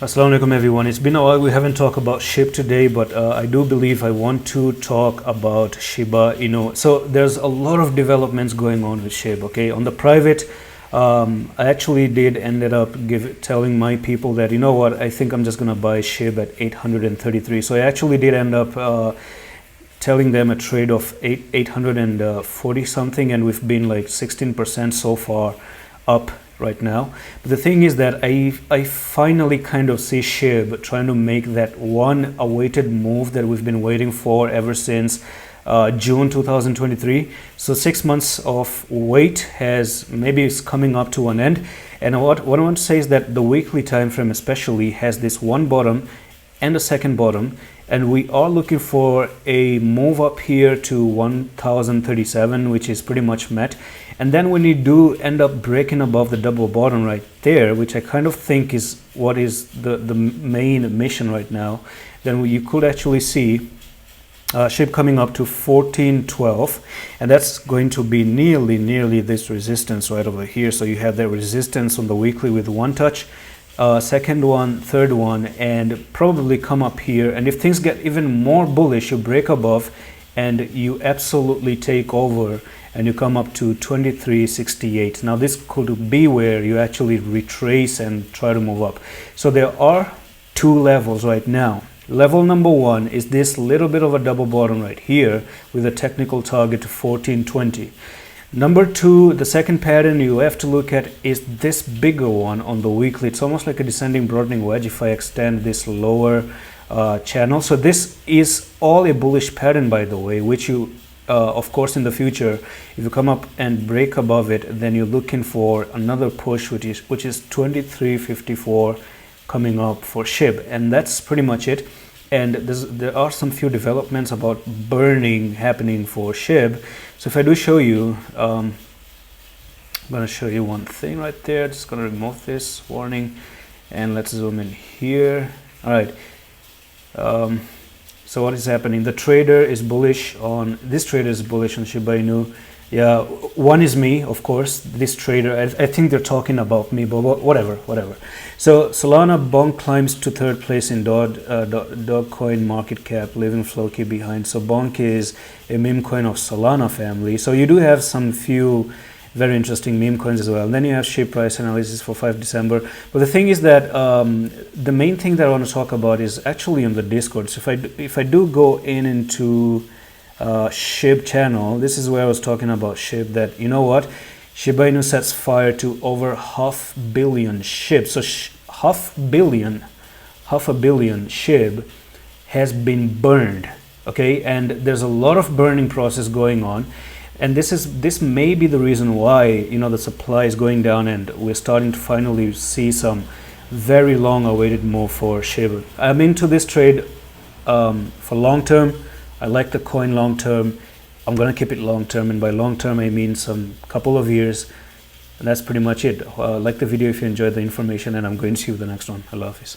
Assalamu alaikum everyone. It's been a while, we haven't talked about SHIB today, but I do believe I want to talk about Shiba Inu. So there's a lot of developments going on with SHIB, okay? On the private, I actually ended up telling my people that, you know what, I think I'm just gonna buy SHIB at 833. So I actually did end up telling them a trade of 840 something, and we've been like 16% so far up right now. But the thing is that I finally kind of see SHIB trying to make that one awaited move that we've been waiting for ever since June 2023. So 6 months of wait is coming up to an end. And what I want to say is that the weekly time frame especially has this one bottom and a second bottom, and we are looking for a move up here to 1037, which is pretty much met. And then when you do end up breaking above the double bottom right there, which I kind of think is what is the main mission right now, then you could actually see SHIB coming up to 1412, and that's going to be nearly this resistance right over here. So you have that resistance on the weekly with one touch, second one, third one, and probably come up here. And if things get even more bullish, you break above and you absolutely take over and you come up to 2368. Now this could be where you actually retrace and try to move up. So there are two levels right now. Level number one is this little bit of a double bottom right here with a technical target to 1420. Number two, the second pattern you have to look at is this bigger one on the weekly. It's almost like a descending broadening wedge if I extend this lower channel. So this is all a bullish pattern, by the way, which you of course in the future, if you come up and break above it, then you're looking for another push, which is 2354 coming up for SHIB, and that's pretty much it. And there are some few developments about burning happening for SHIB. So if I do show you, I'm going to show you one thing right there. Just going to remove this warning and let's zoom in here. All right. So what is happening? The trader is bullish on, this trader is bullish on Shiba Inu. Yeah, one is me, of course, this trader. I think they're talking about me, but whatever. So Solana Bonk climbs to third place in Dogecoin market cap, leaving Floki behind. So Bonk is a meme coin of Solana family. So you do have some few very interesting meme coins as well. And then you have SHIB price analysis for 5 December. But the thing is that the main thing that I want to talk about is actually on the Discord. So if I do go into SHIB channel, this is where I was talking about SHIB, that you know what, Shiba Inu sets fire to over 500 million SHIB. So half a billion SHIB has been burned, okay? And there's a lot of burning process going on. And this may be the reason why, you know, the supply is going down and we're starting to finally see some very long awaited move for SHIB. I'm into this trade for long term. I like the coin long term. I'm gonna keep it long term, and by long term I mean some couple of years. And that's pretty much it. Like the video if you enjoyed the information, and I'm going to see you in the next one. Allah Hafiz.